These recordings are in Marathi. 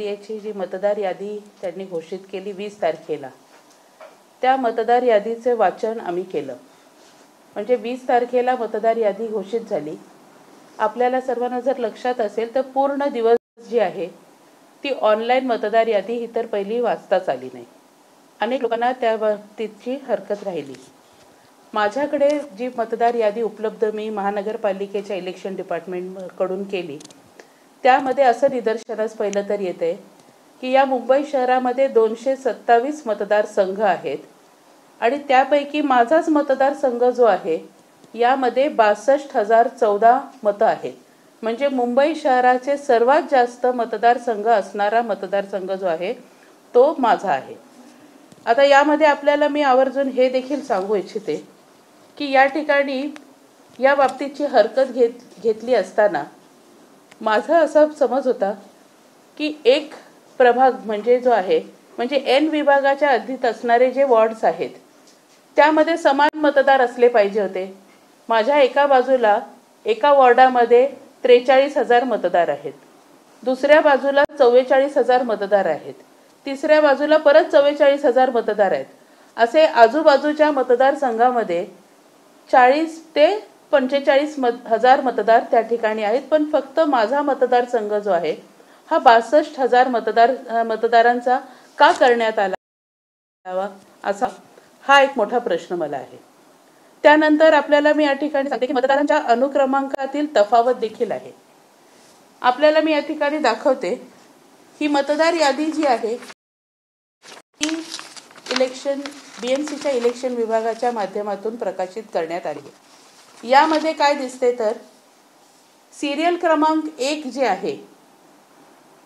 याची जी मतदार यादी त्यांनी घोषित केली 20 तारखेला, त्या मतदार यादीचे वाचन आम्ही केलं. म्हणजे 20 तारखेला मतदार यादी घोषित झाली. आपल्याला सर्वांना जर लक्षात असेल तर पूर्ण दिवस जी आहे ती ऑनलाईन मतदार यादी ही तर पहिली वाचताच आली नाही. अनेक लोकांना त्या बाबतीतची हरकत राहिली. माझ्याकडे जी मतदार यादी उपलब्ध मी महानगरपालिकेच्या इलेक्शन डिपार्टमेंटकडून केली, त्यामध्ये असं निदर्शनास पहिलं तर येते की या मुंबई शहरामध्ये 227 मतदारसंघ आहेत आणि त्यापैकी माझाच मतदारसंघ जो आहे यामध्ये 62,014 मतं आहेत. म्हणजे मुंबई शहराचे सर्वात जास्त मतदारसंघ असणारा मतदारसंघ जो आहे तो माझा आहे. आता यामध्ये आपल्याला मी आवर्जून हे देखील सांगू इच्छिते की या ठिकाणी या बाबतीतची हरकत घेतली असताना माझा असा समज होता की एक प्रभाग म्हणजे जो आहे म्हणजे एन विभागाच्या अधीत असणारे जे वॉर्ड्स आहेत त्यामध्ये समान मतदार असले पाहिजे होते. माझ्या एका बाजूला एका वॉर्डामध्ये 43,000 मतदार आहेत, दुसऱ्या बाजूला 44,000 मतदार आहेत, तिसऱ्या बाजूला परत 44,000 मतदार आहेत. असे आजूबाजूच्या मतदारसंघामध्ये 40 ते 45,000 मतदार त्या ठिकाणी आहेत. पण फक्त माझा मतदारसंघ जो आहे हा 62,000 मतदारांचा का करण्यात आला असा हा एक मोठा प्रश्न मला आहे. त्यानंतर आपल्याला मी या ठिकाणी सांगते की मतदारांच्या अनुक्रमांकातील तफावत देखील आहे. आपल्याला मी या ठिकाणी दाखवते ही मतदार यादी जी आहे ती इलेक्शन BMCच्या इलेक्शन विभागाच्या माध्यमातून प्रकाशित करण्यात आली आहे. यामध्ये काय दिसते तर सिरियल क्रमांक 1 जे आहे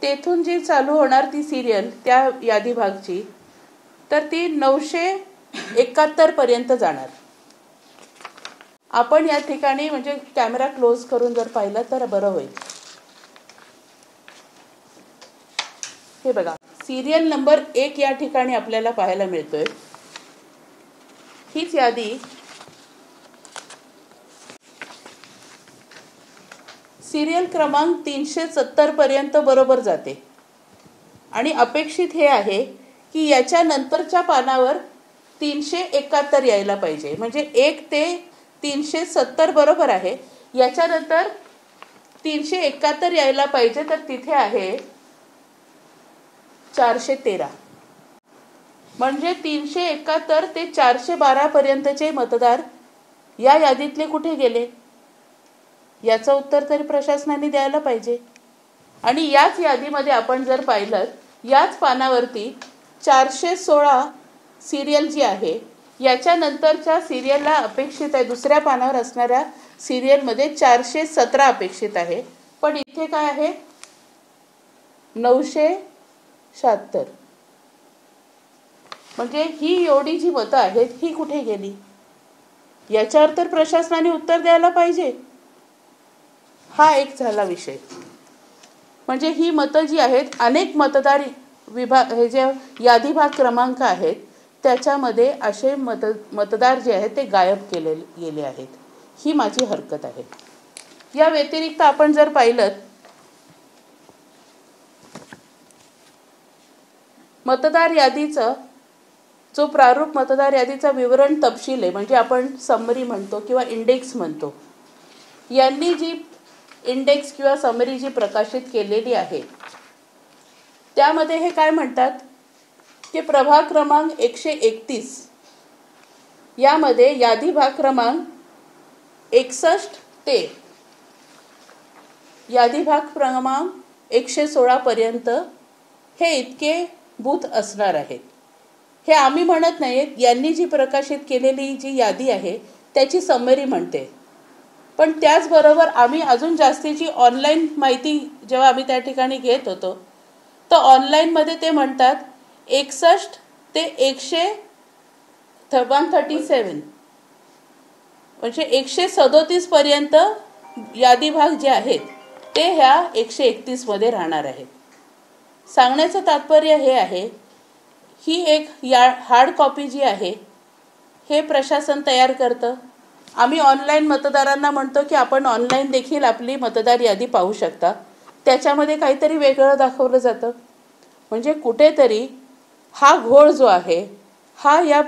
तेथून जी चालू होणार ती सिरियल त्या यादी भागची तर ती 971 पर्यंत जाणार. आपण या ठिकाणी म्हणजे कॅमेरा क्लोज करून जर पाहिलं तर बरं होईल. हे बघा, सिरियल नंबर 1 या ठिकाणी आपल्याला पाहायला मिळतोय. हीच यादी सिरियल क्रमांक 370 पर्यंत बरोबर जाते आणि अपेक्षित हे आहे की याच्या नंतरच्या पानावर 371 यायला पाहिजे. म्हणजे 1 ते 370 बरोबर आहे, याच्यानंतर 371 यायला पाहिजे. तर तिथे आहे 413. म्हणजे 371 ते 412 पर्यंतचे मतदार या यादीतले कुठे गेले याचं उत्तर तरी प्रशासनाने द्यायला पाहिजे. आणि याच यादीमध्ये आपण जर पाहिलं याच पानावरती 416 सिरियल जी आहे याच्यानंतरच्या सिरियलला अपेक्षित आहे, दुसऱ्या पानावर असणाऱ्या सिरियलमध्ये 417 अपेक्षित आहे. पण इथे काय आहे 976. म्हणजे ही एवढी जी मतं आहेत ही कुठे गेली याच्यावर तर प्रशासनाने उत्तर द्यायला पाहिजे. हा एक झाला विषय. म्हणजे ही मतं जी आहेत अनेक मतदार विभाग हे जे यादी भाग क्रमांक आहेत त्याच्यामध्ये असे मतदार जे आहेत ते गायब केले गेले आहेत. ही माझी हरकत आहे. या व्यतिरिक्त आपण जर पाहिलं मतदार यादीचं जो प्रारूप मतदार यादीचा विवरण तपशील आहे म्हणजे आपण समरी म्हणतो किंवा इंडेक्स म्हणतो, यांनी जी इंडेक्स किंवा समरी जी प्रकाशित केलेली आहे त्यामध्ये हे काय म्हणतात की प्रभाग क्रमांक 131 यामध्ये यादी भाग क्रमांक 61 ते यादी भाग क्रमांक 116 पर्यंत हे इतके बूथ असणार आहेत. हे आम्ही म्हणत नाहीत, यांनी जी प्रकाशित केलेली जी यादी आहे त्याची समरी म्हणते. पण त्याचबरोबर आम्ही अजून जास्तीची ऑनलाईन माहिती जेव्हा आम्ही त्या ठिकाणी घेत होतो तर ऑनलाईनमध्ये ते म्हणतात 61 ते 137 म्हणजे 137 पर्यंत यादी भाग जे आहेत ते ह्या 131 मध्ये राहणार आहेत. सांगण्याचं तात्पर्य हे आहे ही एक हार्ड कॉपी जी आहे हे प्रशासन तयार करतं. आम्ही ऑनलाईन मतदारांना म्हणतो की आपण ऑनलाईन देखील आपली मतदार यादी पाहू शकता. त्याच्यामध्ये काहीतरी वेगळं दाखवलं जातं. म्हणजे कुठेतरी हा घोळ जो आहे, हा या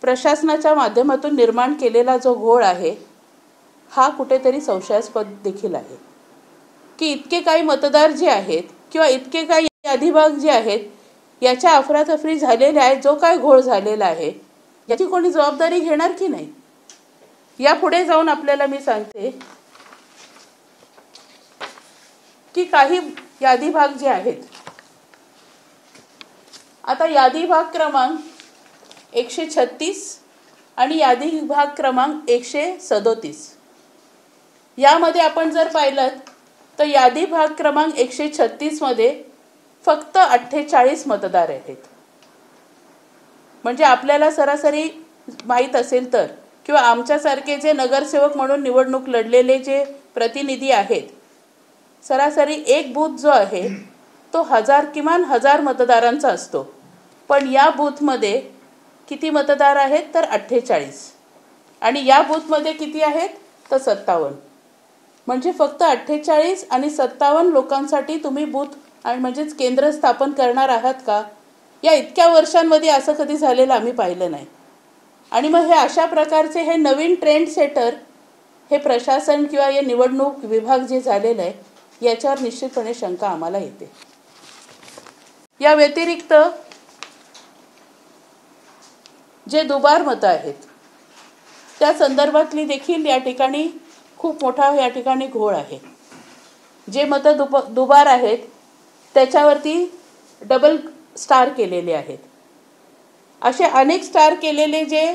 प्रशासनाच्या माध्यमातून निर्माण केलेला जो घोळ आहे, हा कुठेतरी संशयास्पद देखील आहे. की इतके काही मतदार जे आहेत किंवा इतके काही यादी भाग जे आहेत, याच्या अफरातफरी झालेल्या आहे, जो काय घोळ झालेला आहे, याची कोणी जबाबदारी घेणार की नाही? या पुढे जाऊन आपल्याला मी सांगते की काही यादी भाग जे आहेत, आता यादी भाग क्रमांक 136 आणि यादी भाग क्रमांक 137, यामध्ये आपण जर पाहिलं तर यादी भाग क्रमांक 136 मध्ये फक्त 48 मतदार आहेत. म्हणजे आपल्याला सरासरी माहीत असेल तर, किंवा आमच्यासारखे जे नगरसेवक म्हणून निवडणूक लढलेले जे प्रतिनिधी आहेत, सरासरी एक बूथ जो आहे तो किमान 1000 मतदारांचा असतो. पण या बूथमध्ये किती मतदार आहेत तर 48, आणि या बूथमध्ये किती आहेत तर 57. म्हणजे फक्त 48 आणि 57 लोकांसाठी तुम्ही बूथ आणि म्हणजेच केंद्र स्थापन करणार आहात का? या इतक्या वर्षांमध्ये असं कधी झालेलं आम्ही पाहिलं नाही. आणि मग हे अशा प्रकारचे हे नवीन ट्रेंड सेटर हे प्रशासन किंवा हे निवडणूक विभाग जे झालेलं आहे, याच्यावर निश्चितपणे शंका आम्हाला येते. या व्यतिरिक्त जे दुबार मतं आहेत, त्या संदर्भातली देखील या ठिकाणी खूप मोठा या ठिकाणी घोळ आहे. जे मतं दुबार आहेत त्याच्यावरती डबल स्टार केलेले आहेत. असे अनेक स्टार केलेले जे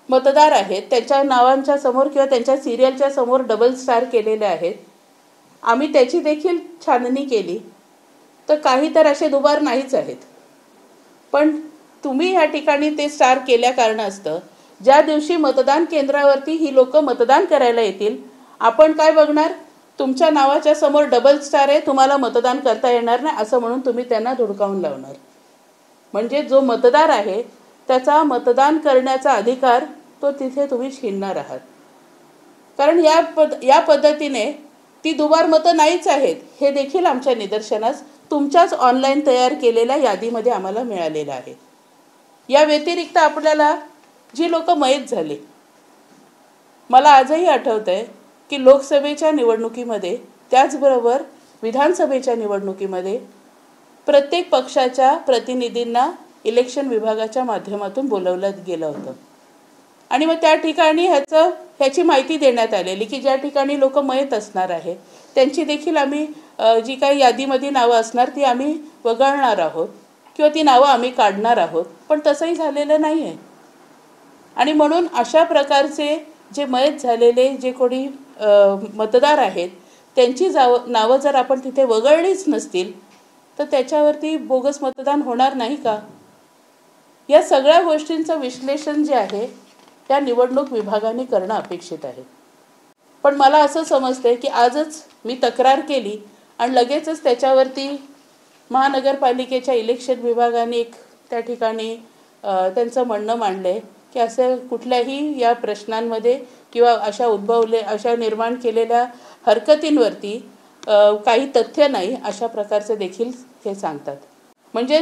मतदार आहेत, त्यांच्या नावांच्या समोर किंवा त्यांच्या सिरियलच्या समोर डबल स्टार केलेले आहेत. आम्ही त्याची देखील छाननी केली तर काही तर असे दुबार नाहीच आहेत. पण तुम्ही या ठिकाणी ते स्टार केल्या कारणास्तव ज्या दिवशी मतदान केंद्रावरती ही लोक मतदान करायला येतील, आपण काय बघणार? तुमच्या नावाच्या समोर डबल स्टार आहे, तुम्हाला मतदान करता येणार नाही असं म्हणून तुम्ही त्यांना धुडकावून लावणार. म्हणजे जो मतदार आहे त्याचा मतदान करण्याचा अधिकार तो तिथे तुम्ही छीनणार आहात. कारण या पद्धतीने ती दुबार मतं नाहीच आहेत हे देखील आमच्या निदर्शनास तुमच्याच ऑनलाईन तयार केलेल्या यादीमध्ये आम्हाला मिळालेलं आहे. या व्यतिरिक्त आपल्याला जी लोक मयत झाली, मला आजही आठवतंय की लोकसभेच्या निवडणुकीमध्ये त्याचबरोबर विधानसभेच्या निवडणुकीमध्ये प्रत्येक पक्षाच्या प्रतिनिधींना इलेक्शन विभागाच्या माध्यमातून बोलवलं गेलं होतं. आणि मग त्या ठिकाणी ह्याची माहिती देण्यात आलेली की ज्या ठिकाणी लोक मयत असणार आहे त्यांची देखील आम्ही जी काही यादीमध्ये नावं असणार ती आम्ही वगळणार आहोत किंवा ती नावं आम्ही काढणार आहोत. पण तसंही झालेलं नाही आहे. आणि म्हणून अशा प्रकारचे जे मयत झालेले जे कोणी मतदार आहेत त्यांची नावं जर आपण तिथे वगळलीच नसतील तर त्याच्यावरती बोगस मतदान होणार नाही का? या सगळ्या गोष्टींचं विश्लेषण जे आहे त्या निवडणूक विभागाने करणं अपेक्षित आहे. पण मला असं समजतंय की आजच मी तक्रार केली आणि लगेचच त्याच्यावरती महानगरपालिकेच्या इलेक्शन विभागाने एक त्या ठिकाणी त्यांचं म्हणणं मांडलंय की असं कुठल्याही या प्रश्नांमध्ये किंवा अशा निर्माण केलेल्या हरकतींवरती काही तथ्य नाही अशा प्रकारचे देखील हे सांगतात. म्हणजे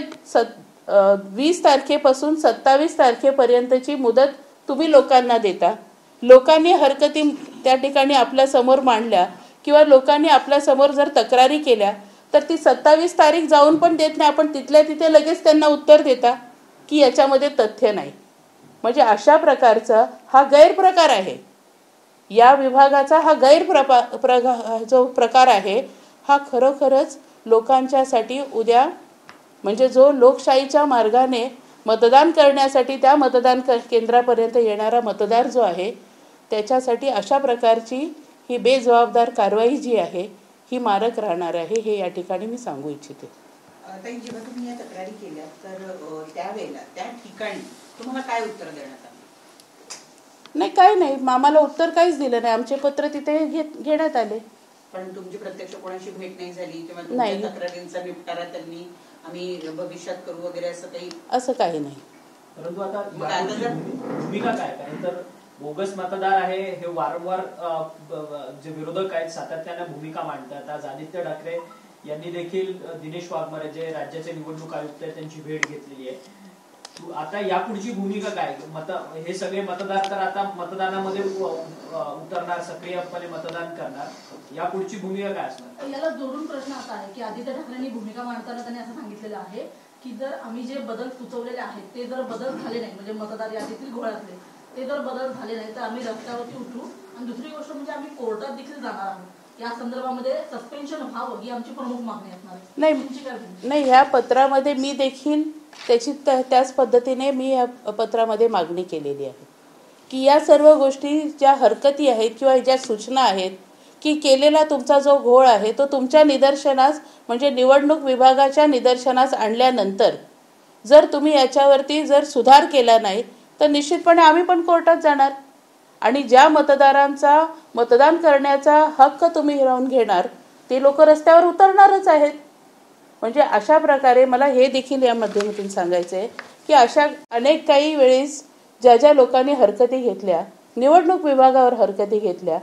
20 तारखेपासून 27 तारखेपर्यंतची मुदत तुम्ही लोकांना देता. लोकांनी हरकती त्या ठिकाणी आपल्यासमोर मांडल्या किंवा लोकांनी आपल्यासमोर जर तक्रारी केल्या तर ती 27 तारीख जाऊन पण देत नाही. आपण तिथल्या तिथे लगेच त्यांना उत्तर देता की याच्यामध्ये तथ्य नाही. म्हणजे अशा प्रकारचा हा गैरप्रकार आहे. या विभागाचा हा जो प्रकार आहे हा खरोखरच लोकांच्यासाठी उद्या म्हणजे जो लोकशाहीच्या मार्गाने मतदान करण्यासाठी त्या मतदान केंद्रापर्यंत येणारा मतदार जो आहे त्याच्यासाठी अशा प्रकारची ही बेजबाबदार कारवाई जी आहे ही मारक राहणार आहे हे या ठिकाणी मी सांगू इच्छिते. ताई, जेव्हा तुम्ही या तक्रारी केल्या तर त्यावेळेला त्या ठिकाणी तुम्हाला काय उत्तर देण्यात आलं? नाही, काय नाही, आम्हाला उत्तर काहीच दिलं नाही. आमचे पत्र तिथे घेण्यात आले. पण तुमची प्रत्यक्ष कोणाशी भेट नाही झाली किंवा तुमच्या तक्रारींचा निपटारा त्यांनी आम्ही भविष्यात करू वगैरे असं काही नाही. परंतु आता भूमिका काय? कारण तर बोगस मतदार आहे हे वारंवार जे विरोधक आहेत सातत्याने भूमिका मांडतात. आज आदित्य ठाकरे यांनी देखील दिनेश वाघमारे जे राज्याचे निवडणूक आयुक्त आहेत त्यांची भेट घेतलेली आहे. आता यापुढची भूमिका काय? हे सगळे मतदार तर आता मतदानामध्ये उतरणार, सक्रियपणे मतदान करणार. यापुढची भूमिका काय असणार? याला जोडून प्रश्न असा आहे की आदित्य ठाकरेंनी भूमिका मांडताना त्यांनी असं सांगितलेलं आहे की जर आम्ही जे बदल सुचवलेले आहेत ते जर बदल झाले नाही, म्हणजे मतदार यादीतील घोळातले ते जर बदल झाले नाही तर आम्ही रस्त्यावरती उतरू. आणि दुसरी गोष्ट म्हणजे आम्ही कोर्टात देखील जाणार आहोत. या संदर्भामध्ये सस्पेन्शन व्हावं ही आमची प्रमुख मागणी असणार आहे. नाही, ह्या पत्रामध्ये मी देखील त्याच पद्धतीने मी या पत्रामध्ये मागणी केलेली आहे की या सर्व गोष्टी ज्या हरकती आहेत किंवा ज्या सूचना आहेत की केलेला तुमचा जो घोळ आहे तो तुमच्या निदर्शनास, म्हणजे निवडणूक विभागाच्या निदर्शनास आणल्यानंतर जर तुम्ही याच्यावरती जर सुधार केला नाही तर निश्चितपणे आम्ही पण कोर्टात जाणार. आणि ज्या मतदारांचा मतदान करण्याचा हक्क तुम्ही हिरावून घेणार ते लोक रस्त्यावर उतरणारच आहेत. म्हणजे अशा प्रकारे मला हे देखील या माध्यमातून सांगायचं आहे की अशा अनेक काही वेळेस ज्या लोकांनी हरकती घेतल्या, निवडणूक विभागावर हरकती घेतल्या,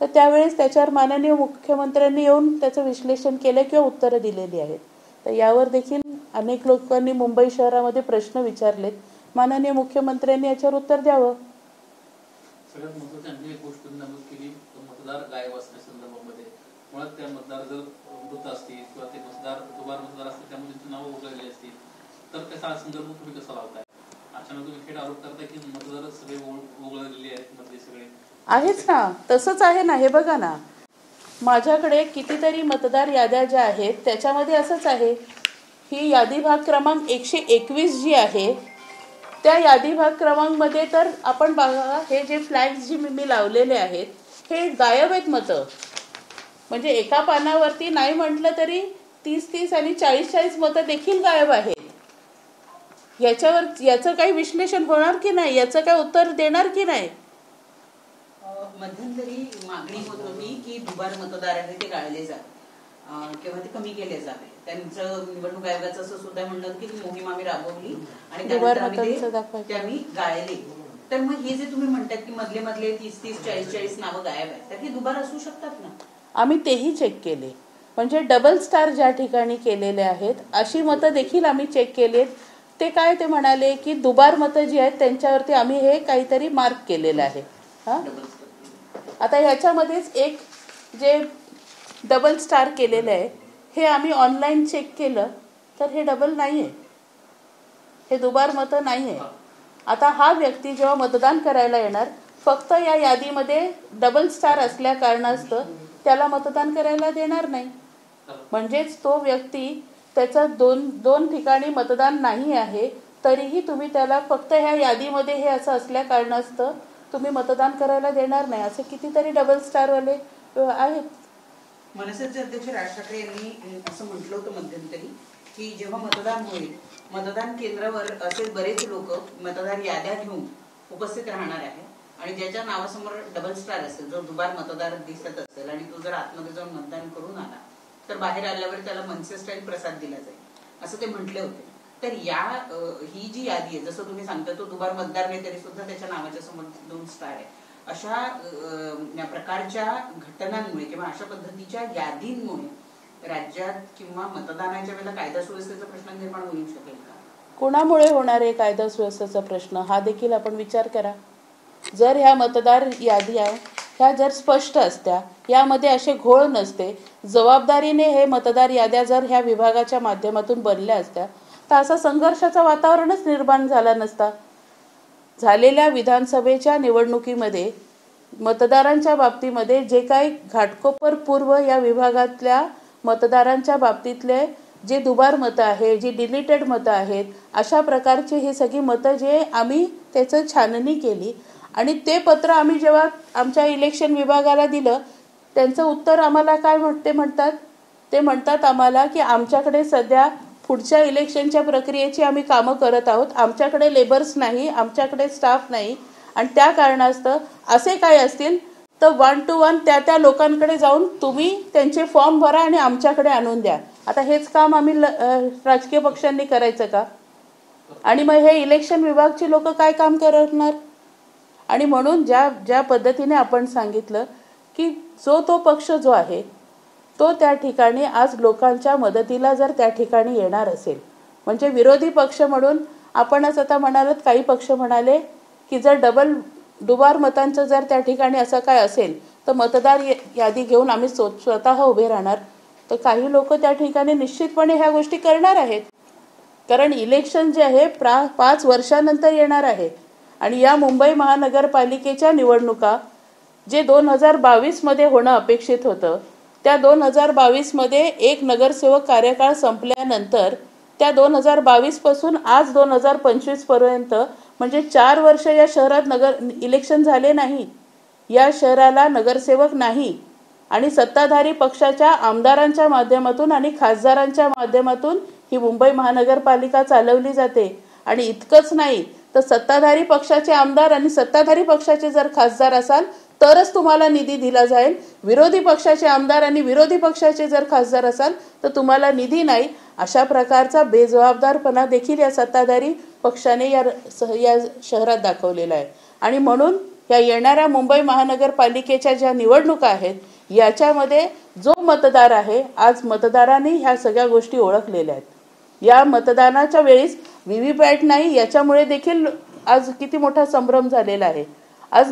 तर त्यावेळेस त्याच्यावर माननीय मुख्यमंत्र्यांनी येऊन त्याचं विश्लेषण केलं किंवा उत्तरं दिलेली आहेत. तर यावर देखील अनेक लोकांनी मुंबई शहरामध्ये प्रश्न विचारलेत. माननीय मुख्यमंत्र्यांनी याच्यावर उत्तर द्यावं. सगळ्यात महत्त्वाची एक गोष्ट नमूद केली, मतदार गायब असण्यासंदर्भामध्ये. मुळात त्या मतदार जर मृत असतील किंवा ते दुबार मतदार असतील त्यामध्ये त्यांची नावं वगळलेली असतील तर त्याचा संदर्भ तुम्ही कसा लावताय? अचानक तुम्ही थेट आरोप करताय की मतदार सगळे वगळलेले आहेत, मधले सगळे आहेच ना. तसंच आहे ना. हे बघा ना, माझ्याकडे कितीतरी मतदार याद्या ज्या आहेत त्याच्यामध्ये असंच आहे. ही यादी भाग क्रमांक 121 जी आहे त्या यादी भाग क्रमांकमध्ये तर आपण बघा, हे जे फ्लॅग्स जी मी लावलेले आहेत हे गायब आहेत मतं. म्हणजे एका पानावरती नाही म्हटलं तरी 30-30 आणि 40-40 मतं देखील गायब आहेत. याचं काही विश्लेषण होणार की नाही, याचं काय उत्तर देणार की नाही? मध्यंतरी मागणी होत होती की दुबार मतदार आहे ते गाळले जावे किंवा ते कमी केले जावे. त्यांचं निवडणूक आयोगाचं असं सुद्धा म्हणलं की मोहीम आम्ही राबवली आणि त्यानंतर आम्ही गाळले. तर मग हे जे तुम्ही म्हणतात की मधले 30-30, 40-40 नावं गायब आहेत तर हे दुबार असू शकतात ना? आम्ही तेही चेक केले. म्हणजे डबल स्टार ज्या ठिकाणी केलेले आहेत अशी मतं देखील आम्ही चेक केलेत. ते काय ते म्हणाले की दुबार मतं जी आहेत त्यांच्यावरती आम्ही हे काहीतरी मार्क केलेलं आहे. आता ह्याच्यामध्येच एक जे डबल स्टार केलेलं आहे हे आम्ही ऑनलाईन चेक केलं तर हे डबल नाही आहे, हे दुबार मतं नाही आहे. आता हा व्यक्ती जेव्हा मतदान करायला येणार फक्त या यादीमध्ये डबल स्टार असल्या कारणास्तव त्याला मतदान करायला देणार नाही. म्हणजेच तो व्यक्ती त्याचं दोन ठिकाणी मतदान नाही आहे तरीही तुम्ही त्याला फक्त ह्या यादीमध्ये हे असं असल्या कारणास्तव तुम्ही मतदान करायला देणार नाही. असे कितीतरी डबल स्टारवाले आहेत. मनसेचे अध्यक्ष राज ठाकरे यांनी असं म्हटलं होतं मध्यंतरी की जेव्हा मतदान होईल मतदान केंद्रावर असे बरेच लोक मतदार याद्या घेऊन उपस्थित राहणार आहे आणि ज्याच्या नावासमोर डबल स्टार असेल, जो दुबार मतदार दिसत असेल आणि तो जर आतमध्ये जाऊन मतदान करून आला तर बाहेर आल्यावर त्याला मनसे स्टाईल प्रसाद दिला जाईल असं ते म्हटले होते. तर ही जी यादी आहे, जसं तुम्ही सांगता तो दुबार मतदार नाही तरी सुद्धा त्याच्या नावाच्या समोर 2 स्टार आहे. अशा प्रकारच्या घटनांमुळे किंवा अशा पद्धतीच्या यादींमुळे राज्यात किंवा मतदानाच्या वेळेला कायदा सुव्यवस्थेचा प्रश्न निर्माण होऊ शकेल का? कोणामुळे होणार आहे कायदा सुव्यवस्थेचा प्रश्न हा देखील आपण विचार करा. जर ह्या मतदार यादी आहे ह्या जर स्पष्ट असत्या, यामध्ये असे घोळ नसते, जबाबदारीने हे मतदार याद्या जर ह्या विभागाच्या माध्यमातून बनल्या असत्या तर असा संघर्षाचं वातावरणच निर्माण झाला नसता. झालेल्या विधानसभेच्या निवडणुकीमध्ये मतदारांच्या बाबतीमध्ये जे काही घाटकोपर पूर्व या विभागातल्या मतदारांच्या बाबतीतले जे दुबार मतं आहे, जी डिलिटेड मतं आहेत, अशा प्रकारचे हे सगळी मतं जे आम्ही त्याचं छाननी केली आणि ते पत्र आम्ही जेव्हा आमच्या इलेक्शन विभागाला दिलं त्यांचं उत्तर आम्हाला काय म्हणतात ते म्हणतात आम्हाला की आमच्याकडे सध्या पुढच्या इलेक्शनच्या प्रक्रियेची आम्ही कामं करत आहोत, आमच्याकडे लेबर्स नाही, आमच्याकडे स्टाफ नाही आणि त्या कारणास्तव असे काय असतील तर 1 to 1 त्या लोकांकडे जाऊन तुम्ही त्यांचे फॉर्म भरा आणि आमच्याकडे आणून द्या. आता हेच काम आम्ही राजकीय पक्षांनी करायचं का? आणि मग हे इलेक्शन विभागची लोक काय काम करणार? आणि म्हणून ज्या पद्धतीने आपण सांगितलं की तो पक्ष जो आहे तो त्या ठिकाणी आज लोकांच्या मदतीला जर त्या ठिकाणी येणार असेल, म्हणजे विरोधी पक्ष म्हणून आपणच आता म्हणालात, काही पक्ष म्हणाले की जर दुबार मतांचं जर त्या ठिकाणी असं काय असेल तर मतदार यादी घेऊन आम्ही स्वतः उभे राहणार. तर काही लोक त्या ठिकाणी निश्चितपणे ह्या गोष्टी करणार आहेत, कारण इलेक्शन जे आहे 5 वर्षानंतर येणार आहे. आणि या मुंबई महानगरपालिकेच्या निवडणुका जे 2022 मध्ये होणं अपेक्षित होतं, त्या 2022 मध्ये एक नगरसेवक कार्यकाळ संपल्यानंतर त्या 2022 पासून आज 2025 पर्यंत म्हणजे 4 वर्ष या शहरात इलेक्शन झाले नाही. या शहराला नगरसेवक नाही आणि सत्ताधारी पक्षाच्या आमदारांच्या माध्यमातून आणि खासदारांच्या माध्यमातून ही मुंबई महानगरपालिका चालवली जाते. आणि इतकंच नाही तर सत्ताधारी पक्षाचे आमदार आणि सत्ताधारी पक्षाचे जर खासदार असाल तरच तुम्हाला निधी दिला जाईल. विरोधी पक्षाचे आमदार आणि विरोधी पक्षाचे जर खासदार असाल तर तुम्हाला निधी नाही. अशा प्रकारचा बेजबाबदारपणा देखील या सत्ताधारी पक्षाने या शहरात दाखवलेला आहे. आणि म्हणून या येणाऱ्या मुंबई महानगरपालिकेच्या ज्या निवडणुका आहेत याच्यामध्ये जो मतदार आहे, आज मतदारांनी ह्या सगळ्या गोष्टी ओळखलेल्या आहेत. या मतदानाच्या वेळेस व्हीव्हीपॅट नाही, याच्यामुळे देखील आज किती मोठा संभ्रम झालेला आहे. आज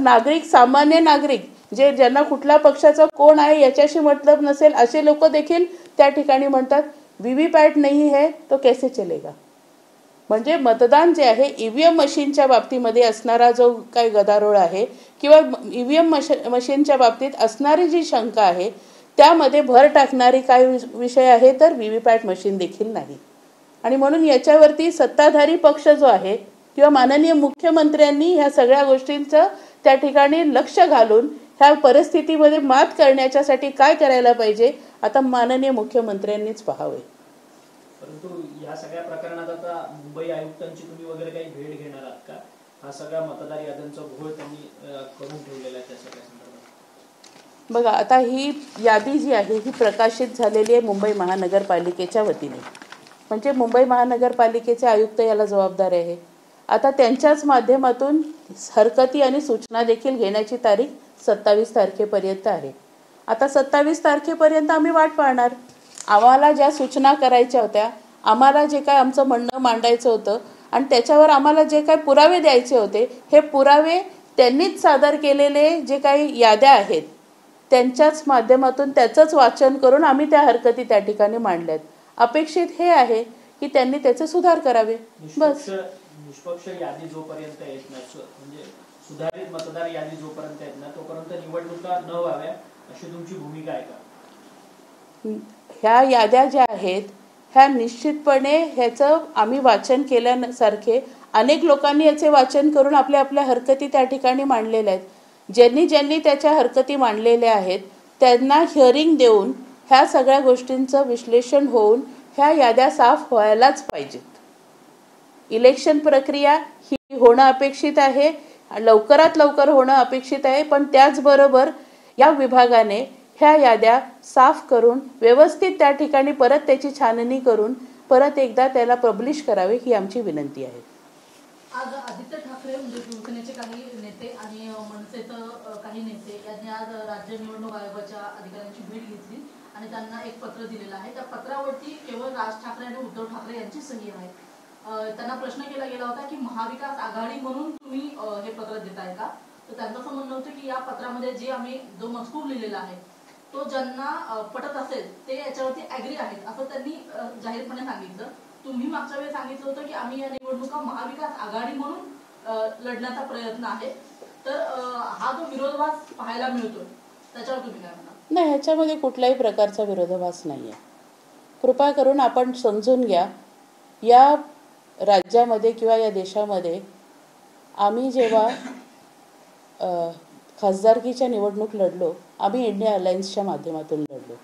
सामान्य नागरिक ज्यांना कुठल्या पक्षाचा कोण आहे याच्याशी मतलब नसेल असे लोक देखील त्या ठिकाणी म्हणतात व्हीव्हीपॅट नाही है तो कैसे चलेगा. म्हणजे मतदान जे आहे ईव्हीएम मशीनच्या बाबतीमध्ये असणारा जो काही गदारोळ आहे किंवा ईव्हीएम मशीनच्या बाबतीत असणारी जी शंका आहे त्यामध्ये भर टाकणारी काय विषय आहे तर व्हीव्हीपॅट मशीन देखील नाही. आणि म्हणून याच्यावरती सत्ताधारी पक्ष जो आहे किंवा माननीय मुख्यमंत्र्यांनी ह्या सगळ्या गोष्टींचं त्या ठिकाणी लक्ष घालून ह्या परिस्थितीमध्ये मात करण्याच्यासाठी काय करायला पाहिजे आता माननीय मुख्यमंत्र्यांनीच पाहावे. परंतु या सगळ्या प्रकरणात आता मुंबई आयुक्तांची तुम्ही वगैरे काही भेट घेणार आहात का? हा सगळा मतदार याद्यांचा घोळ त्यांनी करून ठेवलेला आहे त्या सगळ्या संदर्भात. बघा, आता ही यादी जी आहे ही प्रकाशित झालेली आहे मुंबई महानगरपालिकेच्या वतीने. म्हणजे मुंबई महानगरपालिकेचे आयुक्त याला जबाबदार आहे. आता त्यांच्याच माध्यमातून हरकती आणि सूचना देखील घेण्याची तारीख 27 तारखेपर्यंत आहे. आता 27 तारखेपर्यंत आम्ही वाट पाहणार. आम्हाला ज्या सूचना करायच्या होत्या, आम्हाला जे काय आमचं म्हणणं मांडायचं होतं आणि त्याच्यावर आम्हाला जे काय पुरावे द्यायचे होते, हे पुरावे त्यांनीच सादर केलेले जे काही याद्या आहेत त्यांच्याच माध्यमातून त्याचंच वाचन करून आम्ही त्या हरकती त्या ठिकाणी मांडल्यात. अपेक्षित हे आहे की त्यांनी त्याचे सुधार करावे. बस. निष्पक्ष यादी जोपर्यंत येत नाही, म्हणजे सुधारित मतदार यादी जोपर्यंत येत नाही तोपर्यंत निवडणुका न व्हाव्या अशी तुमची भूमिका आहे का? ह्या याद्या ज्या आहेत ह्या निश्चितपणे ह्याचं आम्ही वाचन केल्यासारखे अनेक लोकांनी याचे वाचन करून आपल्या हरकती त्या ठिकाणी मांडलेल्या आहेत. ज्यांनी त्याच्या हरकती मांडलेल्या आहेत त्यांना हिअरिंग देऊन ह्या सगळ्या गोष्टींचं विश्लेषण होऊन ह्या याद्या साफ व्हायलाच पाहिजेत. इलेक्शन प्रक्रिया ही होणं अपेक्षित आहे, लवकरात लवकर होणं अपेक्षित आहे. पण त्याचबरोबर या विभागाने ह्या याद्या साफ करून व्यवस्थित त्या ठिकाणी परत त्याची छाननी करून परत एकदा त्याला पब्लिश करावे ही आमची विनंती आहे. आज आदित्य ठाकरे म्हणजे शिवसेनेचे काही नेते आणि मनसेचं काही नेते यांनी आज राज्य निवडणूक आयोगाच्या अधिकाऱ्यांची भेट घेतली आणि त्यांना एक पत्र दिलेलं आहे. त्या पत्रावरती केवळ राज ठाकरे आणि उद्धव ठाकरे यांची सही आहे. त्यांना प्रश्न केला गेला होता की महाविकास आघाडी म्हणून तुम्ही हे पत्र देताय का? तर त्यांचं असं म्हणणं होतं की या पत्रामध्ये जो मजकूर लिहिलेला आहे तो ज्यांना पटत असेल ते याच्यावरती ऍग्री आहेत असं त्यांनी जाहीरपणे सांगितलं. तुम्ही मागच्या वेळी सांगितलं होतं की आम्ही या निवडणुका महाविकास आघाडी म्हणून लढण्याचा प्रयत्न आहे. तर हा जो विरोधाभास पाहायला मिळतोय त्याच्यावर तुम्ही काय म्हणता? नाही, ह्याच्यामध्ये कुठल्याही प्रकारचा विरोधाभास नाहीये. कृपा करून आपण समजून घ्या, या राज्यामध्ये किंवा या देशामध्ये आम्ही जेव्हा खासदारकीच्या निवडणूक लढलो आम्ही इंडिया अलायन्सच्या माध्यमातून लढलो.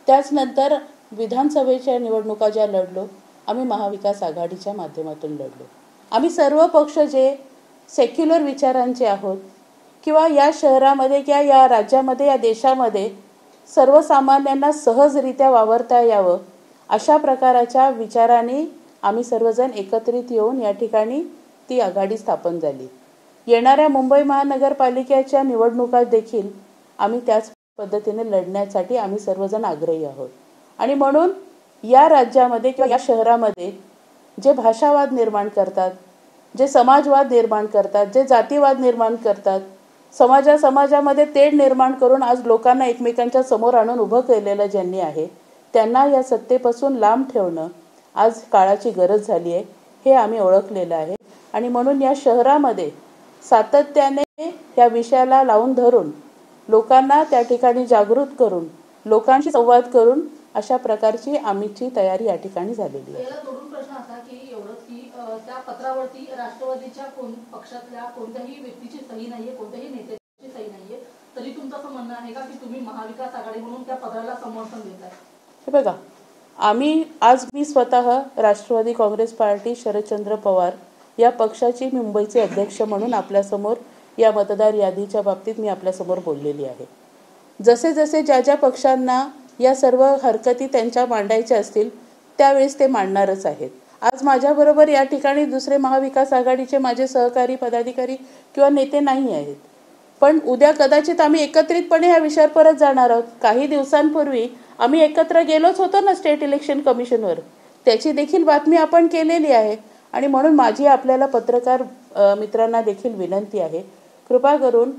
त्याचनंतर विधानसभेच्या निवडणुका ज्या लढलो आम्ही महाविकास आघाडीच्या माध्यमातून लढलो. आम्ही सर्व पक्ष जे सेक्युलर विचारांचे आहोत किंवा या शहरामध्ये किंवा या राज्यामध्ये या देशामध्ये सर्वसामान्यांना सहजरित्या वावरता यावं अशा प्रकारच्या विचारांनी आम्ही सर्वजण एकत्रित येऊन या ठिकाणी ती आघाडी स्थापन झाली. येणाऱ्या मुंबई महानगरपालिकेच्या निवडणुका देखील आम्ही त्याच पद्धतीने लढण्यासाठी आम्ही सर्वजण आग्रही आहोत. आणि म्हणून या राज्यामध्ये किंवा या शहरामध्ये जे भाषावाद निर्माण करतात, जे समाजवाद निर्माण करतात, जे जातीवाद निर्माण करतात, समाजामध्ये तेढ निर्माण करून आज लोकांना एकमेकांच्या समोर आणून उभं केलेलं ज्यांनी आहे त्यांना या सत्तेपासून लांब ठेवणं आज काळाची गरज झाली आहे, हे आम्ही ओळखलेलं आहे. आणि म्हणून या शहरामध्ये सातत्याने या विषयाला लावून धरून लोकांना त्या ठिकाणी जागृत करून लोकांशी संवाद करून अशा प्रकारची आमची तयारी या ठिकाणी झालेली आहे. याला जोडून प्रश्न असा की एवढंच की त्या पत्रावरती राष्ट्रवादीच्या पक्षातल्या कोणत्याही व्यक्तीची सही नाहीये, कोणत्याही नेत्याची सही नाहीये, तरी तुमचं असं म्हणणं आहे का की तुम्ही महाविकास आघाडी म्हणून त्या पत्राला समर्थन देताय? हे बघा, मी स्वतः राष्ट्रवादी काँग्रेस पार्टी शरदचंद्र पवार या पक्षाची मुंबईचे अध्यक्ष म्हणून आपल्यासमोर या मतदार यादीच्या बाबतीत मी आपल्यासमोर बोललेली आहे. जसे जसे ज्या पक्षांना या सर्व हरकती त्यांच्या मांडायच्या असतील त्यावेळेस ते मांडणारच आहेत. आज माझ्याबरोबर या ठिकाणी दुसरे महाविकास आघाडीचे माझे सहकारी पदाधिकारी किंवा नेते नाही आहेत, पण उद्या कदाचित आम्ही एकत्रितपणे या विषयावर परत जाणार आहोत. काही दिवसांपूर्वी आम्ही एकत्र गेलोच होतो ना स्टेट इलेक्शन कमिशनवर, त्याची देखील बातमी आपण केलेली आहे. आणि म्हणून माझी आपल्याला पत्रकार मित्रांना देखील विनंती आहे, कृपा करून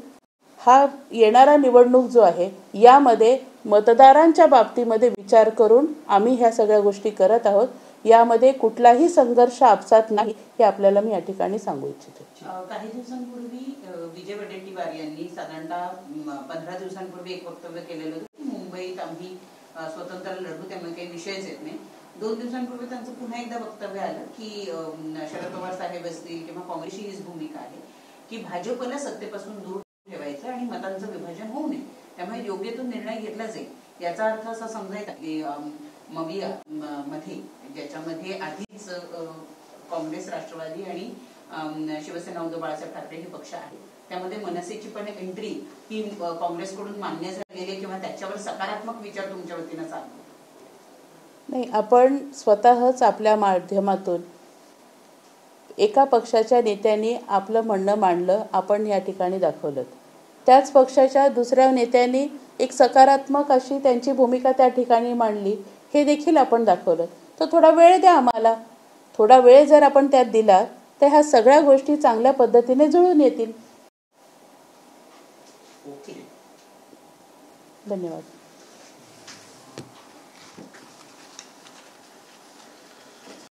हा येणारा निवडणूक जो आहे यामध्ये मतदारांच्या बाबतीमध्ये विचार करून आम्ही ह्या सगळ्या गोष्टी करत आहोत. यामध्ये कुठलाही संघर्ष आपसात नाही हे आपल्याला मी या ठिकाणी सांगू इच्छिते. काही दिवसांपूर्वी विजय वडेट्टीवार यांनी साधारणतः 15 दिवसांपूर्वी एक वक्तव्य केलेलं होतं की मुंबईत आम्ही स्वतंत्र लढू, त्यामुळे काही विषयच येत नाही. 2 दिवसांपूर्वी त्यांचं पुन्हा एकदा वक्तव्य आलं की शरद पवार साहेब असतील किंवा काँग्रेसची हीच भूमिका आहे की भाजपला सत्तेपासून दूर ठेवायचं आणि मतांचं विभाजन होऊ नये, त्यामुळे योग्य तो निर्णय घेतला जाईल. याचा अर्थ असा समजायचा की मविया मध्ये ज्याच्यामध्ये आधीच काँग्रेस, राष्ट्रवादी आणि शिवसेना उद्धव बाळासाहेब ठाकरे हे पक्ष आहेत, त्यामध्ये मनसेची पण एंट्री ही काँग्रेसकडून मान्य झालेली किंवा त्याच्यावर सकारात्मक विचार तुमच्या वतीनं चालतो? नाही, आपण स्वतःच आपल्या माध्यमातून एका पक्षाच्या नेत्यांनी आपलं म्हणणं मांडलं, आपण या ठिकाणी दाखवलं. त्याच पक्षाच्या दुसऱ्या नेत्यांनी एक सकारात्मक अशी त्यांची भूमिका त्या ठिकाणी मांडली, हे देखील आपण दाखवलं. तर थोडा वेळ द्या आम्हाला. थोडा वेळ जर आपण त्यात दिला तर ह्या सगळ्या गोष्टी चांगल्या पद्धतीने जुळून येतील. धन्यवाद.